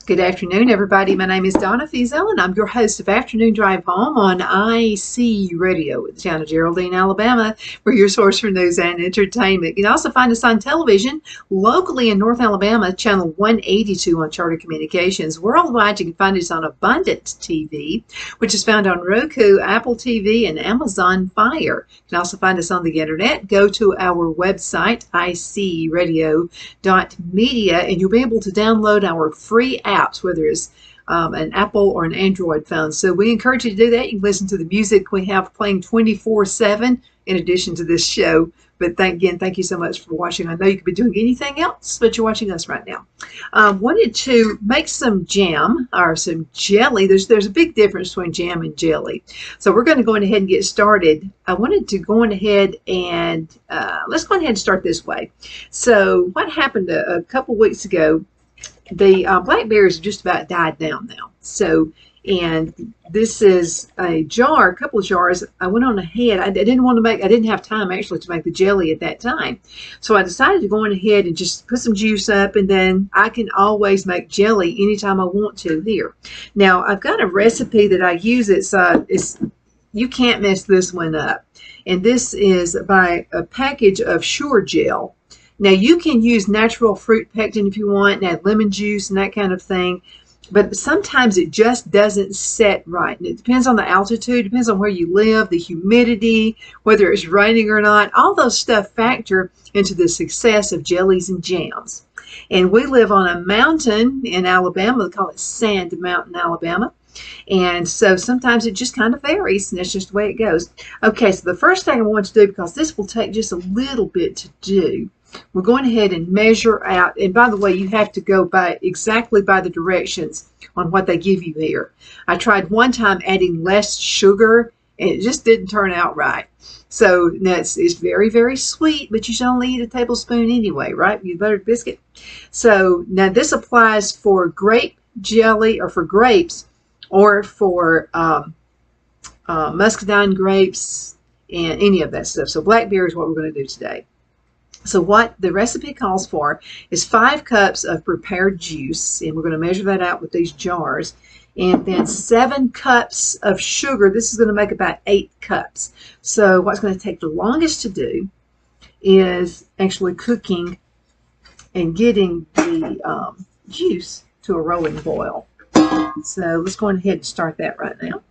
Good afternoon, everybody. My name is Donna Feazell, and I'm your host of Afternoon Drive Home on IC Radio in the town of Geraldine, Alabama. We're your source for news and entertainment. You can also find us on television locally in North Alabama, channel 182 on Charter Communications. Worldwide, you can find us on Abundant TV, which is found on Roku, Apple TV, and Amazon Fire. You can also find us on the internet. Go to our website, icradio.media, and you'll be able to download our free apps, whether it's an Apple or an Android phone. So we encourage you to do that. You can listen to the music we have playing 24/7 in addition to this show. But thank you so much for watching. I know you could be doing anything else, but you're watching us right now. Wanted to make some jam or some jelly. There's a big difference between jam and jelly. So we're going to go ahead and get started. I wanted to go on ahead and let's go ahead and start this way. So what happened a couple weeks ago, the blackberries have just about died down now. So, and this is a jar, a couple of jars. I went on ahead. I didn't have time actually to make the jelly at that time. So I decided to go on ahead and just put some juice up, and then I can always make jelly anytime I want to here. Now, I've got a recipe that I use. You can't mess this one up. And this is by a package of Sure Gel. Now, you can use natural fruit pectin if you want, and add lemon juice and that kind of thing, but sometimes it just doesn't set right. And it depends on the altitude, depends on where you live, the humidity, whether it's raining or not. All those stuff factor into the success of jellies and jams. And we live on a mountain in Alabama. They call it Sand Mountain, Alabama. And so sometimes it just kind of varies, and that's just the way it goes. Okay, so the first thing I want to do, because this will take just a little bit to do, we're going ahead and measure out. And by the way, you have to go exactly by the directions on what they give you here. I tried one time adding less sugar, and it just didn't turn out right. So now it's very, very sweet, but you should only eat a tablespoon anyway, right? You buttered biscuit. So now this applies for grape jelly, or for grapes, or for muscadine grapes, and any of that stuff. So blackberry is what we're going to do today. So what the recipe calls for is 5 cups of prepared juice, and we're going to measure that out with these jars, and then 7 cups of sugar. This is going to make about 8 cups. So what's going to take the longest to do is actually cooking and getting the juice to a rolling boil. So let's go ahead and start that right now.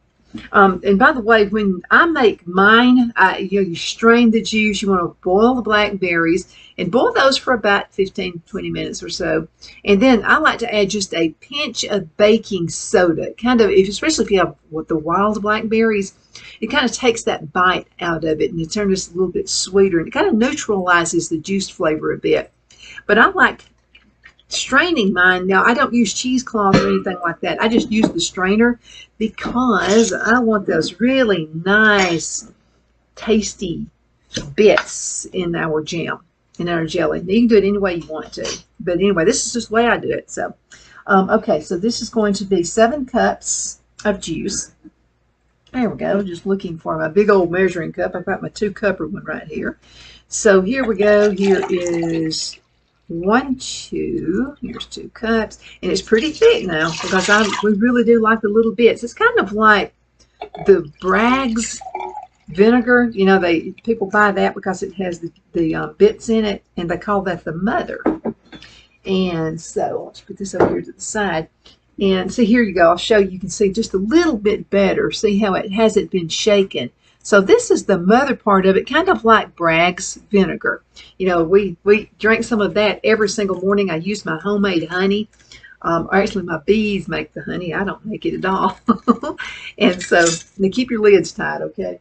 And by the way, when I make mine, you strain the juice. You want to boil the blackberries and boil those for about 15-20 minutes or so. And then I like to add just a pinch of baking soda. Especially if you have the wild blackberries, it kind of takes that bite out of it, and it turns it a little bit sweeter, and it kind of neutralizes the juice flavor a bit. But I like straining mine. Now, I don't use cheesecloth or anything like that. I just use the strainer because I want those really nice, tasty bits in our jam, in our jelly. Now, you can do it any way you want to. But anyway, this is just the way I do it. So, okay, so this is going to be 7 cups of juice. There we go. Just looking for my big old measuring cup. I've got my 2-cupper one right here. So here we go. Here is 1, 2, here's 2 cups, and it's pretty thick now because we really do like the little bits. It's kind of like the Bragg's vinegar. You know, people buy that because it has the bits in it, and they call that the mother. And so let's put this over here to the side. And see, here you go. I'll show you. You can see just a little bit better. See how it hasn't been shaken. So this is the mother part of it, kind of like Bragg's vinegar. You know, we drink some of that every single morning. I use my homemade honey. Actually, my bees make the honey. I don't make it at all. And so, now keep your lids tight, okay?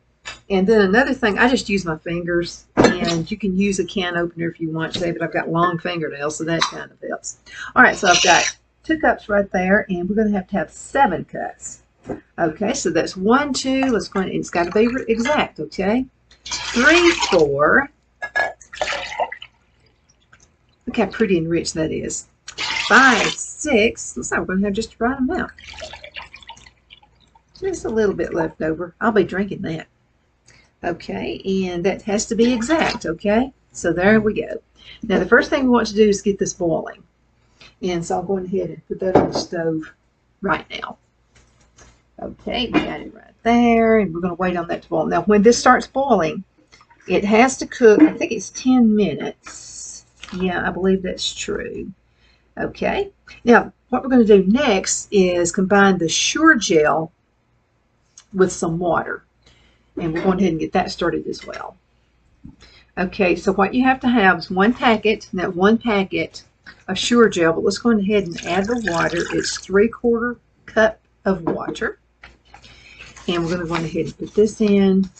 And then another thing, I just use my fingers. And you can use a can opener if you want to, but I've got long fingernails, so that kind of helps. All right, so I've got 2 cups right there, and we're going to have 7 cups. Okay, so that's 1, 2. Let's go ahead. It's got to be exact, okay? 3, 4. Look how pretty and rich that is. 5, 6. Looks like we're going to have just the right amount. Just a little bit left over. I'll be drinking that. Okay, and that has to be exact, okay? So there we go. Now, the first thing we want to do is get this boiling. And so I'll go ahead and put that on the stove right now. Okay, we got it right there, and we're going to wait on that to boil. Now, when this starts boiling, it has to cook, I think it's 10 minutes. Yeah, I believe that's true. Okay, now what we're going to do next is combine the Sure Gel with some water. And we'll go ahead and get that started as well. Okay, so what you have to have is one packet, and that one packet of Sure Gel, but let's go ahead and add the water. It's 3/4 cup of water. And we're going to go ahead and put this in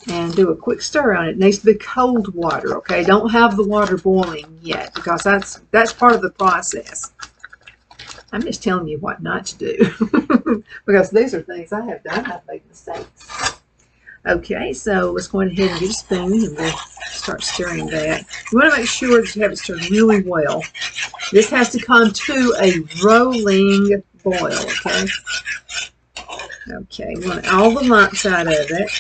and do a quick stir on it. It needs to be cold water, okay? Don't have the water boiling yet, because that's part of the process. I'm just telling you what not to do, because these are things I have done. I've made mistakes. Okay, so let's go ahead and get a spoon and we'll start stirring that. You want to make sure that you have it stirred really well. This has to come to a rolling boil, okay? Okay, we want all the lumps out of it.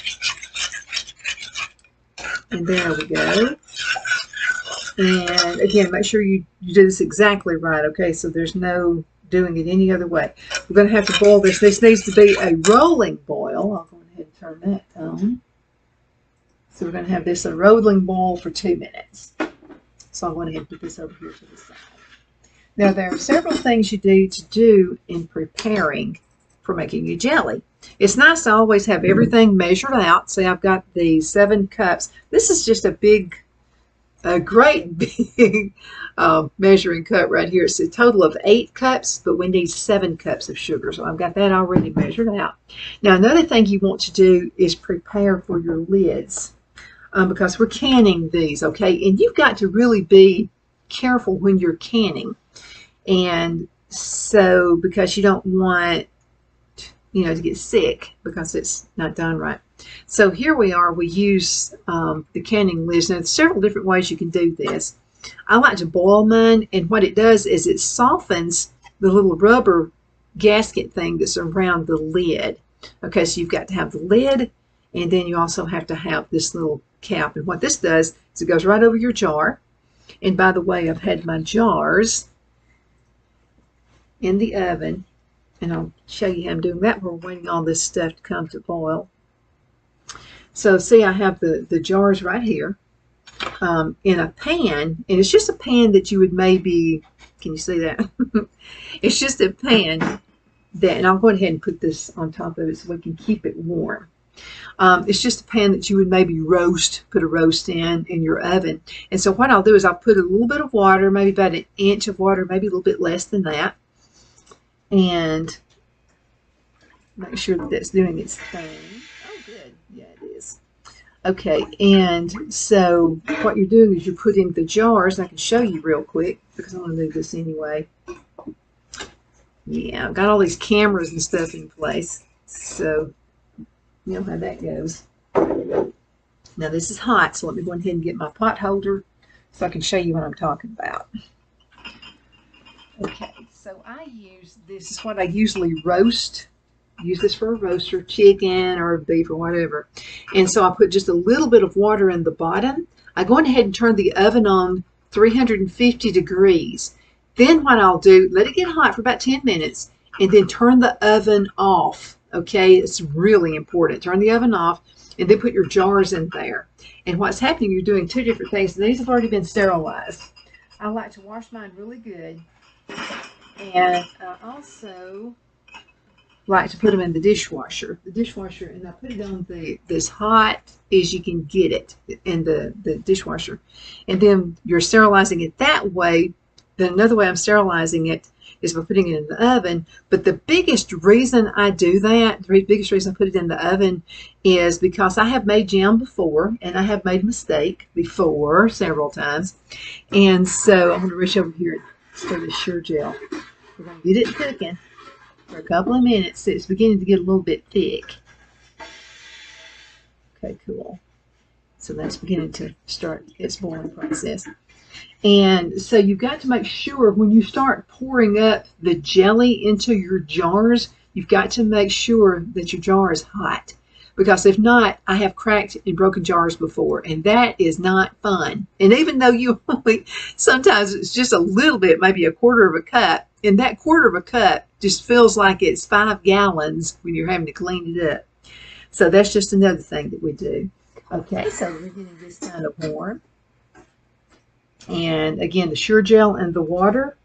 And there we go. And again, make sure you do this exactly right, okay? So there's no doing it any other way. We're going to have to boil this. This needs to be a rolling boil. I'll go ahead and turn that on. So we're going to have this a rolling boil for 2 minutes. So I'm going to go ahead and put this over here to the side. Now, there are several things you need to do in preparing for making your jelly. It's nice to always have everything measured out. See, I've got the 7 cups. This is just a great big measuring cup right here. It's a total of 8 cups, but we need 7 cups of sugar. So I've got that already measured out. Now, another thing you want to do is prepare for your lids, because we're canning these, okay? And you've got to really be careful when you're canning. And so, because you don't want, to get sick because it's not done right. So here we are. We use the canning lids. Now, there's several different ways you can do this. I like to boil mine, and what it does is it softens the little rubber gasket thing that's around the lid. Okay, so you've got to have the lid, and then you also have to have this little cap. And what this does is it goes right over your jar. And by the way, I've had my jars in the oven, and I'll show you how I'm doing that. We're waiting on this stuff to come to boil. So see, I have the jars right here in a pan, and it's just a pan that you would maybe, can you see that? It's just a pan that, and I'll go ahead and put this on top of it so we can keep it warm. It's just a pan that you would maybe put a roast in your oven. And so what I'll do is I'll put a little bit of water, maybe about 1 inch of water, maybe a little bit less than that. And make sure that that's doing its thing. Oh, good. Yeah, it is. Okay, and so what you're doing is you're putting the jars. I can show you real quick because I want to do this anyway. Yeah, I've got all these cameras and stuff in place, so you know how that goes. Now this is hot, so let me go ahead and get my pot holder so I can show you what I'm talking about. Okay, so I use this is what I usually roast. Use this for a roaster, chicken or beef or whatever. And so I put just a little bit of water in the bottom. I go ahead and turn the oven on 350 degrees. Then what I'll do, let it get hot for about 10 minutes and then turn the oven off. Okay, it's really important. Turn the oven off and then put your jars in there. And what's happening, you're doing 2 different things. These have already been sterilized. I like to wash mine really good. And I also like to put them in the dishwasher. And I put it on as hot as you can get it in the dishwasher. And then you're sterilizing it that way. Then another way I'm sterilizing it is by putting it in the oven. But the biggest reason I do that, the biggest reason I put it in the oven is because I have made jam before, and I have made a mistake before several times. And so I'm going to reach over here and stir the Sure Gel. We're going to get it cooking for a couple of minutes. It's beginning to get a little bit thick. Okay, cool. So that's beginning to start its boiling process. And so you've got to make sure when you start pouring up the jelly into your jars, you've got to make sure that your jar is hot. because if not, I have cracked and broken jars before, and that is not fun. And even though you only, sometimes it's just a little bit, maybe a quarter of a cup, and that quarter of a cup just feels like it's 5 gallons when you're having to clean it up. So that's just another thing that we do. Okay, so we're getting this kind of warm. And again, the Sure Gel and the water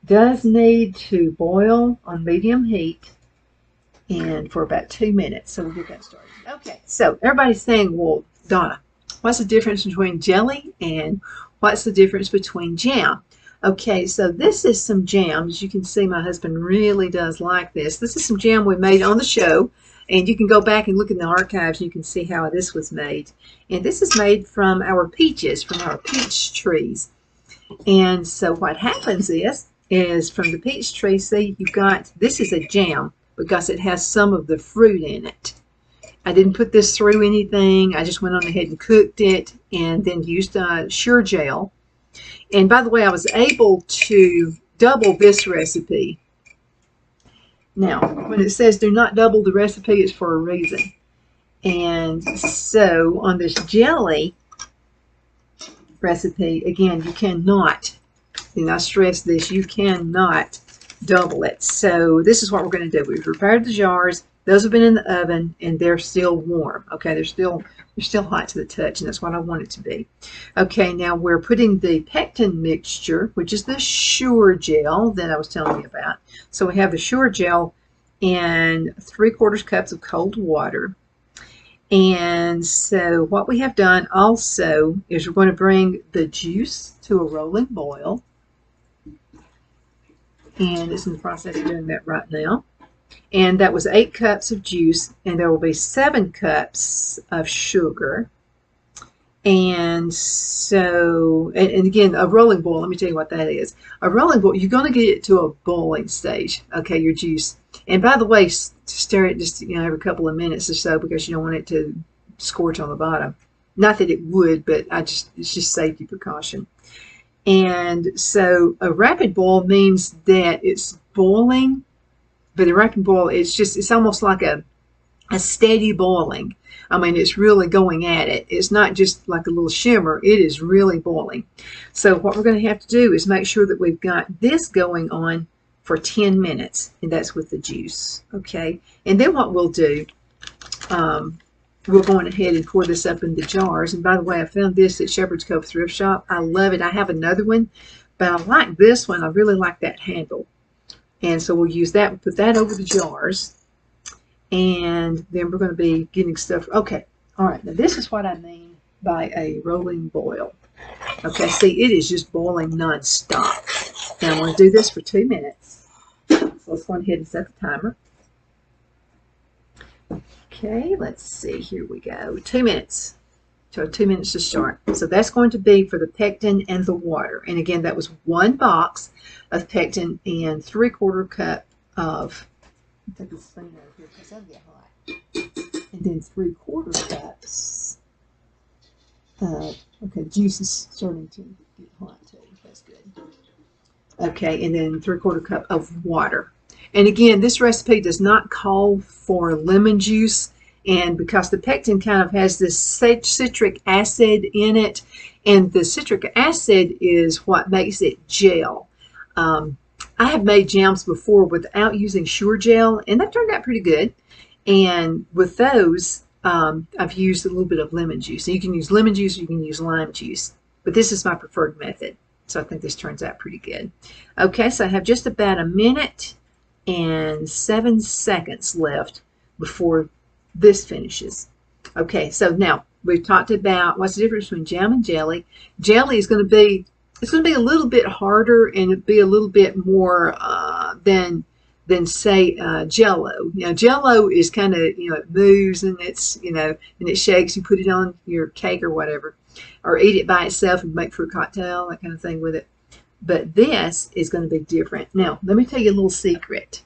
does need to boil on medium heat and for about 2 minutes. So we'll get that started. Okay, so everybody's saying, well, Donna, what's the difference between jelly and what's the difference between jam? Okay, so this is some jam. As you can see, my husband really does like this. This is some jam we made on the show, and you can go back and look in the archives and you can see how this was made. And this is made from our peaches, from our peach trees. And so what happens is from the peach tree, see, you've got, this is a jam because it has some of the fruit in it. I didn't put this through anything. I just went on ahead and cooked it and then used Sure Gel. And by the way, I was able to double this recipe. Now, when it says do not double the recipe, it's for a reason. And so on this jelly recipe, again, you cannot, and I stress this, you cannot double it. So this is what we're going to do. We've prepared the jars. Those have been in the oven and they're still warm. Okay, they're still hot to the touch, and that's what I want it to be. Okay, now we're putting the Pectin Mixture, which is the Sure Gel that I was telling you about. So we have the Sure Gel and 3/4 cups of cold water. And so what we have done also is we're going to bring the juice to a rolling boil. And it's in the process of doing that right now. And that was 8 cups of juice, and there will be 7 cups of sugar. And so, and again, a rolling boil, let me tell you what that is. A rolling boil, you're going to get it to a boiling stage, okay, your juice. And by the way, stir it just, every couple of minutes or so because you don't want it to scorch on the bottom. Not that it would, but it's just safety precaution. And so a rapid boil means that it's boiling, but a rapid boil, it's almost like a steady boiling. I mean, it's really going at it. It's not just like a little shimmer. It is really boiling. So what we're going to have to do is make sure that we've got this going on for 10 minutes, and that's with the juice, okay? And then what we'll do, we're going ahead and pour this up in the jars. And by the way, I found this at Shepherd's Cove Thrift Shop. I love it. I have another one, but I like this one. I really like that handle. And so we'll use that, put that over the jars. And then we're going to be getting stuff. Okay, all right. Now this is what I mean by a rolling boil. Okay, see, it is just boiling non-stop. Now I'm going to do this for 2 minutes. So let's go ahead and set the timer. Okay, let's see. Here we go. 2 minutes. So 2 minutes to start. So that's going to be for the pectin and the water. And again, that was 1 box of pectin and 3/4 cup of, take this thing over here because that'll get hot. And then 3/4 cups. Okay, juice is starting to get hot too. That's good. Okay, and then 3/4 cup of water. And again, this recipe does not call for lemon juice, and because the pectin kind of has this citric acid in it, and the citric acid is what makes it gel. I have made jams before without using Sure Gel, and that turned out pretty good. And with those, I've used a little bit of lemon juice. So you can use lemon juice, or you can use lime juice, but this is my preferred method. So I think this turns out pretty good. Okay, so I have just about 1 minute and 7 seconds left before this finishes. Okay, so now we've talked about what's the difference between jam and jelly. Jelly is going to be, it's going to be a little bit harder and it'd be a little bit more than say Jello. Jello is kind of, it moves and it's, and it shakes. You put it on your cake or whatever, or eat it by itself and make fruit cocktail, that kind of thing with it. But this is going to be different. Now, let me tell you a little secret.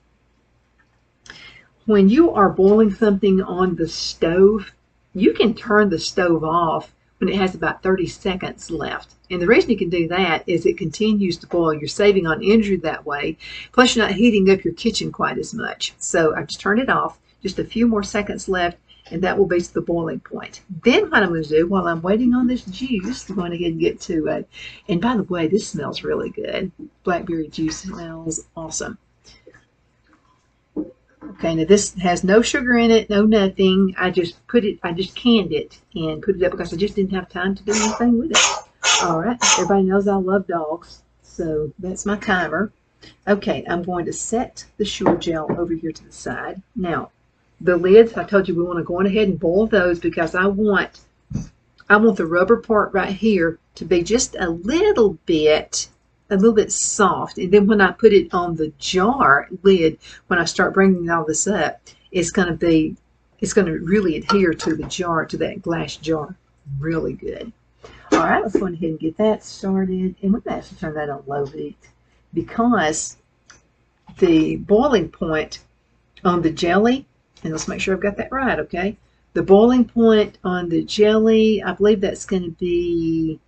When you are boiling something on the stove, you can turn the stove off when it has about 30 seconds left. And the reason you can do that is it continues to boil. You're saving on energy that way. Plus, you're not heating up your kitchen quite as much. So I just turned it off. Just a few more seconds left. and that will be to the boiling point. Then what I'm going to do while I'm waiting on this juice, I'm going to go ahead and get to it. And by the way, this smells really good. Blackberry juice smells awesome. Okay, now this has no sugar in it, no nothing. I just canned it and put it up because I just didn't have time to do anything with it. All right, everybody knows I love dogs, so that's my timer. Okay, I'm going to set the sugar gel over here to the side. Now, the lids, I told you we want to go on ahead and boil those because I want the rubber part right here to be just a little bit soft. And then when I put it on the jar lid, when I start bringing all this up, it's going to really adhere to the jar, to that glass jar, really good. All right, let's go ahead and get that started. And we're going to have to turn that on low heat because the boiling point on the jelly, and let's make sure I've got that right, okay? The boiling point on the jelly, I believe that's going to be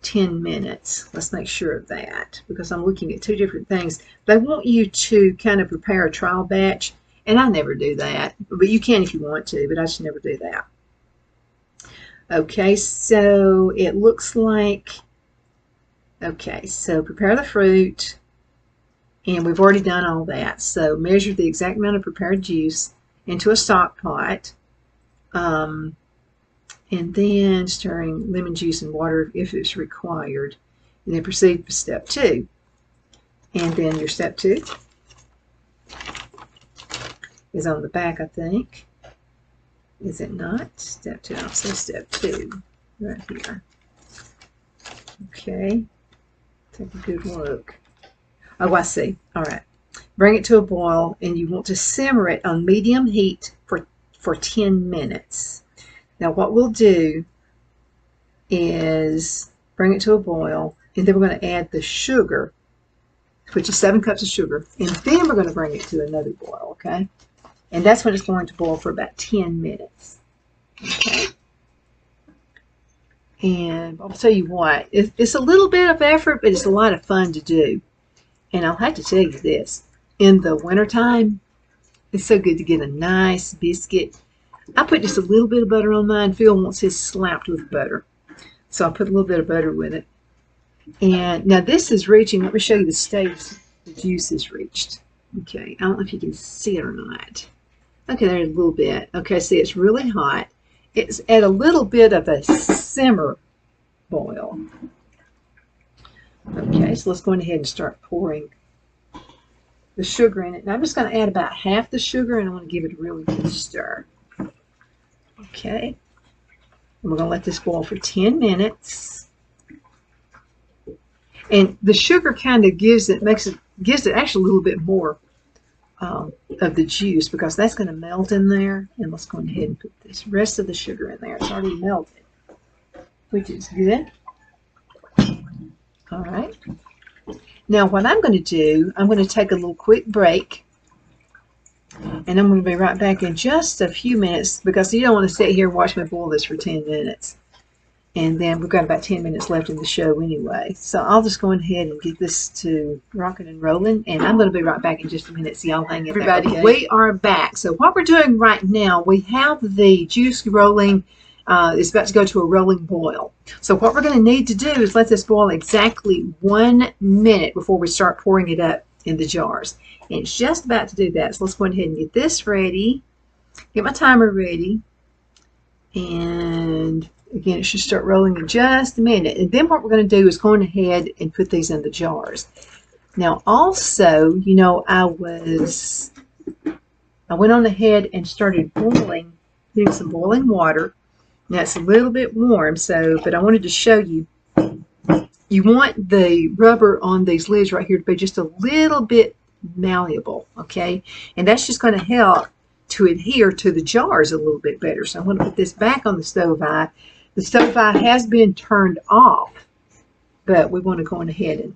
10 minutes. Let's make sure of that because I'm looking at two different things. They want you to kind of prepare a trial batch, and I never do that, but you can if you want to, but I just never do that. Okay, so it looks like, okay, so prepare the fruit, and we've already done all that. So measure the exact amount of prepared juice into a stock pot, and then stirring lemon juice and water if it's required. And then proceed with step 2. And then your step 2 is on the back, I think. Is it not? Step 2. I'll say step 2 right here. Okay. Take a good look. Oh, I see. All right. Bring it to a boil, and you want to simmer it on medium heat for 10 minutes. Now what we'll do is bring it to a boil, and then we're going to add the sugar, which is 7 cups of sugar, and then we're going to bring it to another boil, okay? And that's when it's going to boil for about 10 minutes. Okay. And I'll tell you what, it's a little bit of effort, but it's a lot of fun to do. And I'll have to tell you this, in the wintertime, it's so good to get a nice biscuit. I put just a little bit of butter on mine. Phil wants his slapped with butter. So I'll put a little bit of butter with it. And now this is reaching, let me show you the stage the juice is reached. Okay, I don't know if you can see it or not. Okay, there's a little bit. Okay, see, it's really hot. It's at a little bit of a simmer boil. Okay, so let's go ahead and start pouring the sugar in it. Now I'm just going to add about half the sugar, and I want to give it a really good stir. Okay, and we're going to let this boil for 10 minutes. And the sugar kind of gives it actually a little bit more of the juice because that's going to melt in there. And let's go ahead and put this rest of the sugar in there. It's already melted, which is good. All right. Now what I'm going to do, I'm going to take a little quick break. And I'm going to be right back in just a few minutes because you don't want to sit here and watch me boil this for 10 minutes. And then we've got about 10 minutes left in the show anyway. So I'll just go ahead and get this to rocking and rolling. And I'm going to be right back in just a minute. So y'all hang in there. Everybody, we are back. So what we're doing right now, we have the juice rolling. It's about to go to a rolling boil. So what we're going to need to do is let this boil exactly 1 minute before we start pouring it up in the jars. And it's just about to do that. So let's go ahead and get this ready. Get my timer ready. And again, it should start rolling in just a minute. And then what we're going to do is go ahead and put these in the jars. Now also, you know, I went on ahead and started boiling, putting some boiling water. Now it's a little bit warm, but I wanted to show you. You want the rubber on these lids right here to be just a little bit malleable, okay? And that's just going to help to adhere to the jars a little bit better. So I'm going to put this back on the stove eye. The stove eye has been turned off, but we want to go on ahead and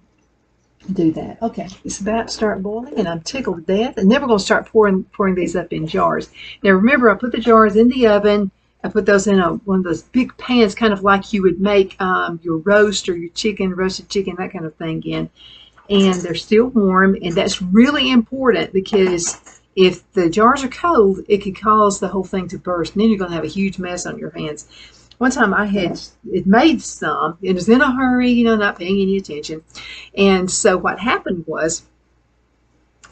do that. Okay, it's about to start boiling, and I'm tickled to death. And then we're going to start pouring these up in jars. Now remember, I put the jars in the oven. I put those in one of those big pans, kind of like you would make your roast or your chicken, roasted chicken, that kind of thing in. And they're still warm, and that's really important because if the jars are cold, it could cause the whole thing to burst, and then you're going to have a huge mess on your hands. One time I had it made some. It was in a hurry, you know, not paying any attention. And so what happened was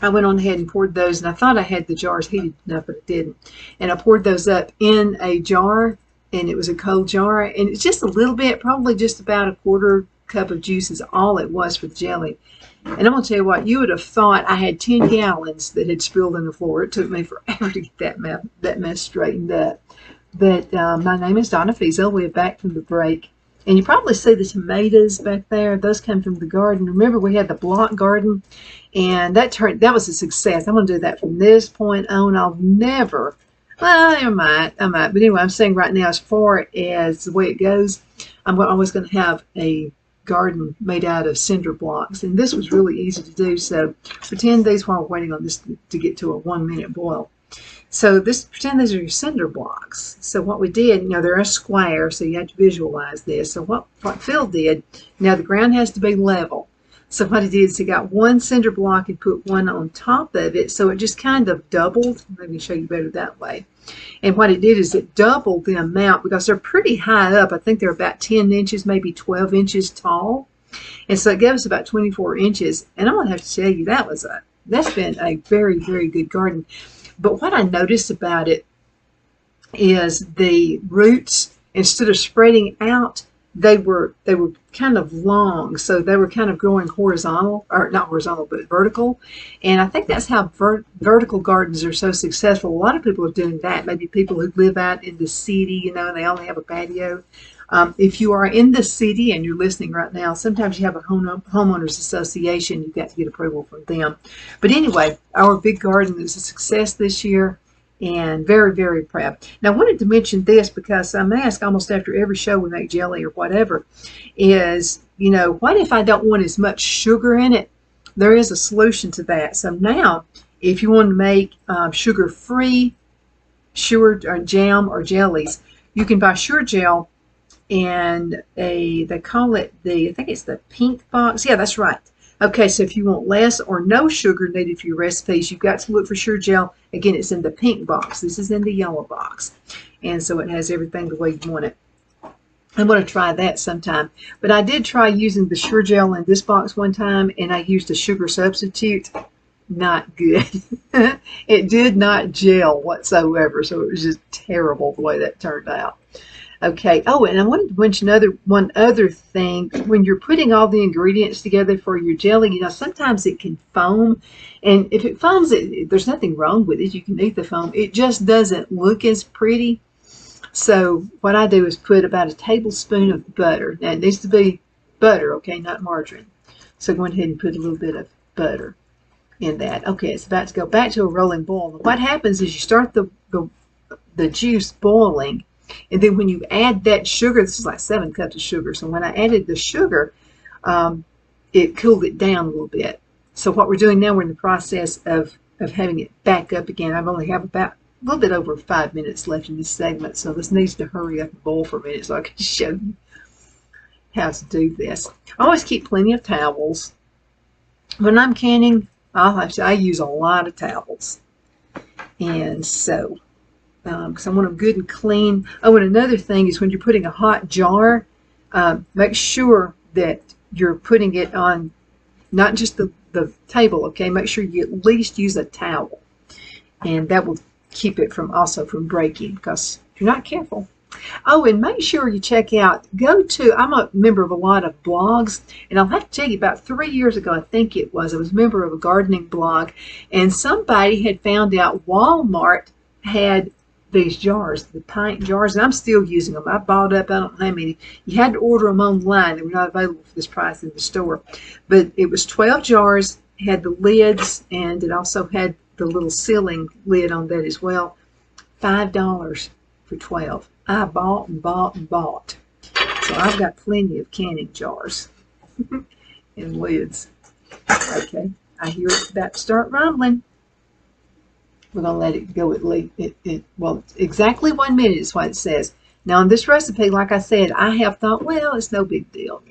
I went on ahead and poured those, and I thought I had the jars heated enough, but it didn't. And I poured those up in a jar, and it was a cold jar, and it's just a little bit, probably just about a quarter cup of juice is all it was for the jelly. And I'm going to tell you what, you would have thought I had 10 gallons that had spilled on the floor. It took me forever to get that mess straightened up. But my name is Donna Feazell. We're back from the break. And you probably see the tomatoes back there. Those come from the garden. Remember, we had the block garden, and that was a success. I'm going to do that from this point on. I'll never, well, I might. But anyway, I'm saying right now, as far as the way it goes, I'm always going to have a garden made out of cinder blocks. And this was really easy to do. So pretend these while we're waiting on this to get to a 1-minute boil. So pretend these are your cinder blocks. So what we did, you know, they're a square, so you have to visualize this. So what Phil did, now the ground has to be level. So what he did is he got one cinder block and put one on top of it, so it just kind of doubled. Let me show you better that way. And what it did is it doubled the amount, because they're pretty high up. I think they're about 10 inches, maybe 12 inches tall. And so it gave us about 24 inches. And I'm going to have to tell you, that's been a very, very good garden. But what I noticed about it is the roots, instead of spreading out, they were kind of long. So they were kind of growing horizontal, or not horizontal, but vertical. And I think that's how vertical gardens are so successful. A lot of people are doing that. Maybe people who live out in the city, you know, and they only have a patio. If you are in the city and you're listening right now, sometimes you have a homeowners association. You've got to get approval from them. But anyway, our big garden is a success this year, and very, very proud. Now, I wanted to mention this because I'm asked almost after every show we make jelly or whatever is, you know, what if I don't want as much sugar in it? There is a solution to that. So now, if you want to make sugar-free jam or jellies, you can buy Sure Gel. And they call it I think it's the pink box. Yeah, that's right. Okay, so if you want less or no sugar needed for your recipes, you've got to look for Sure Gel. Again, it's in the pink box. This is in the yellow box. And so it has everything the way you want it. I'm going to try that sometime. But I did try using the Sure Gel in this box one time, and I used a sugar substitute. Not good. It did not gel whatsoever, so it was just terrible the way that turned out. Okay. Oh, and I wanted to mention one other thing. When you're putting all the ingredients together for your jelly, you know, sometimes it can foam. And if it foams, there's nothing wrong with it. You can eat the foam. It just doesn't look as pretty. So what I do is put about a tablespoon of butter. Now, it needs to be butter, okay, not margarine. So go ahead and put a little bit of butter in that. Okay, it's about to go back to a rolling boil. What happens is you start the juice boiling. And then when you add that sugar, this is like 7 cups of sugar. So when I added the sugar, it cooled it down a little bit. So what we're doing now, we're in the process of having it back up again. I only have about a little bit over 5 minutes left in this segment. So this needs to hurry up and boil for a minute so I can show you how to do this. I always keep plenty of towels. When I'm canning, I use a lot of towels. And so because I want them good and clean. Oh, and another thing is when you're putting a hot jar, make sure that you're putting it on not just the table, okay? Make sure you at least use a towel. And that will keep it from breaking, because if you're not careful. Oh, and make sure you check out, I'm a member of a lot of blogs, and I'll have to tell you, about 3 years ago, I think it was, I was a member of a gardening blog, and somebody had found out Walmart had these jars, the pint jars, and I'm still using them. I bought up, I don't know how many. You had to order them online. They were not available for this price in the store. But it was 12 jars, had the lids, and it also had the little sealing lid on that as well. $5 for 12. I bought and bought and bought. So I've got plenty of canning jars and lids. Okay, I hear it about to start rumbling. We're going to let it go at least, well, exactly 1 minute is what it says. Now, in this recipe, like I said, I have thought, well, it's no big deal,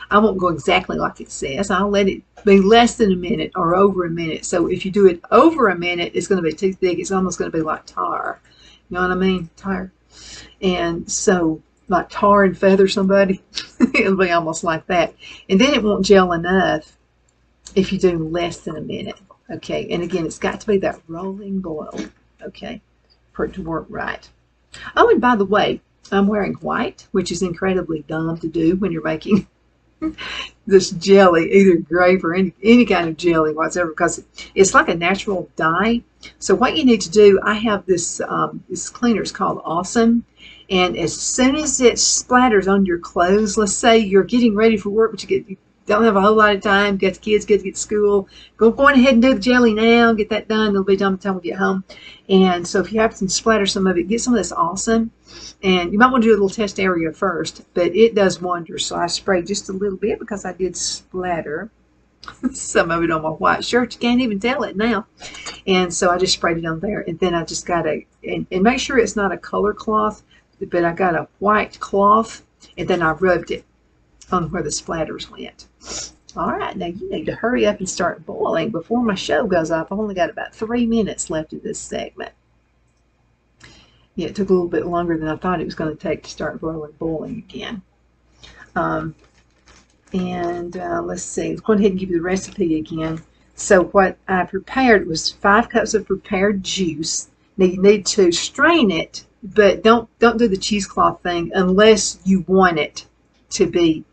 I won't go exactly like it says. I'll let it be less than a minute or over a minute. So if you do it over a minute, it's going to be too thick. It's almost going to be like tar. You know what I mean? Tar. And so, like tar and feather somebody, it'll be almost like that. And then it won't gel enough if you do less than a minute. Okay, and again, it's got to be that rolling boil, okay, for it to work right. Oh, and by the way, I'm wearing white, which is incredibly dumb to do when you're making this jelly, either grape or any kind of jelly whatsoever, because it's like a natural dye. So what you need to do, I have this this cleaner. It's called Awesome, and as soon as it splatters on your clothes, let's say you're getting ready for work, but you don't have a whole lot of time, got the kids, got to get to school, go on ahead and do the jelly now, get that done. It'll be done by the time we get home. And so if you happen to splatter some of it, get some of this Awesome. And you might want to do a little test area first, but it does wonders. So I sprayed just a little bit because I did splatter some of it on my white shirt. You can't even tell it now. And so I just sprayed it on there. And then I just got and make sure it's not a color cloth, but I got a white cloth, and then I rubbed it on where the splatters went. All right, now you need to hurry up and start boiling before my show goes off. I've only got about 3 minutes left in this segment. Yeah, it took a little bit longer than I thought it was going to take to start boiling again. Let's see. Let's go ahead and give you the recipe again. So what I prepared was 5 cups of prepared juice. Now you need to strain it, but don't do the cheesecloth thing unless you want it to be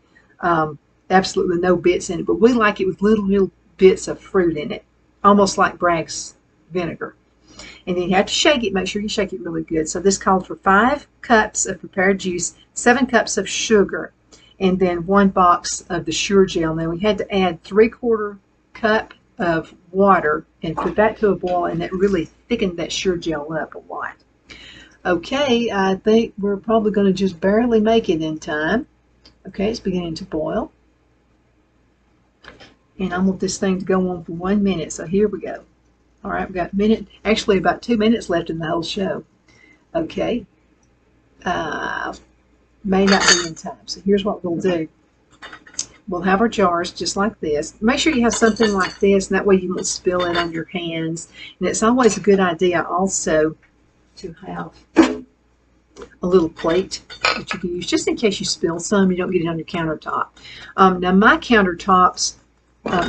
absolutely no bits in it. But we like it with little bits of fruit in it, almost like Bragg's vinegar. And then you have to shake it. Make sure you shake it really good. So this called for 5 cups of prepared juice, 7 cups of sugar, and then 1 box of the Sure Gel. Now we had to add 3/4 cup of water and put that to a boil, and that really thickened that Sure Gel up a lot. Okay, I think we're probably going to just barely make it in time. Okay, it's beginning to boil. And I want this thing to go on for 1 minute, so here we go. All right, we've got a minute, actually about 2 minutes left in the whole show. Okay, may not be in time, so here's what we'll do. We'll have our jars just like this. Make sure you have something like this, and that way you won't spill it on your hands. And it's always a good idea also to have a little plate that you can use just in case you spill some, you don't get it on your countertop. Now my countertops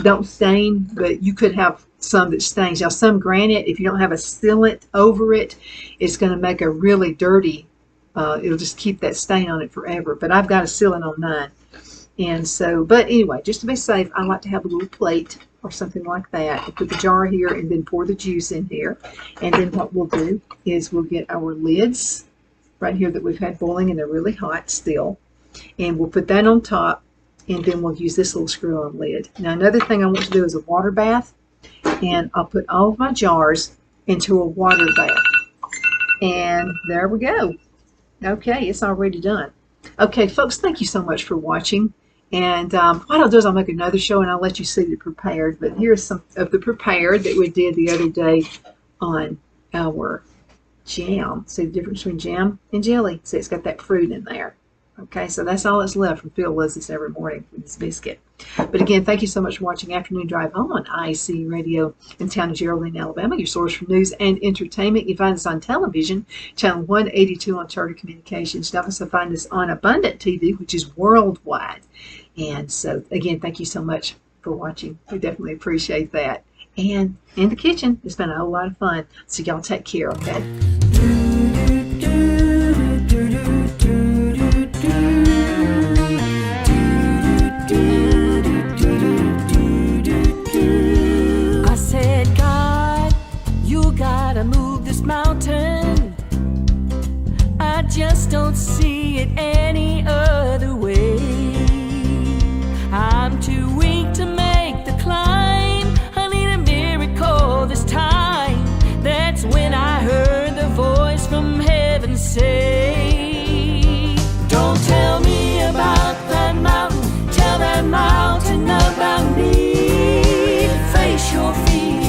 don't stain, but you could have some that stains. Now some granite, if you don't have a sealant over it, it's going to make a really dirty, it'll just keep that stain on it forever. But I've got a sealant on mine. And so, but anyway, just to be safe, I like to have a little plate or something like that. We'll put the jar here and then pour the juice in here. And then what we'll do is we'll get our lids right here that we've had boiling, and they're really hot still. And we'll put that on top, and then we'll use this little screw-on lid. Now another thing I want to do is a water bath, and I'll put all of my jars into a water bath. And there we go. Okay, it's already done. Okay, folks, thank you so much for watching. And what I'll do is I'll make another show and I'll let you see the prepared. But here's some of the prepared that we did the other day on our jam. See the difference between jam and jelly? See, it's got that fruit in there. Okay, so that's all that's left from Phil Lizzie's every morning from this biscuit. But again, thank you so much for watching Afternoon Drive Home on IC Radio in town of Geraldine, Alabama, your source for news and entertainment. You find us on television, channel 182 on Charter Communications. You also find us on Abundant TV, which is worldwide. And so, again, thank you so much for watching. We definitely appreciate that. And in the kitchen, it's been a whole lot of fun. So y'all take care, okay? I said, God, you gotta move this mountain. I just don't see it any other way.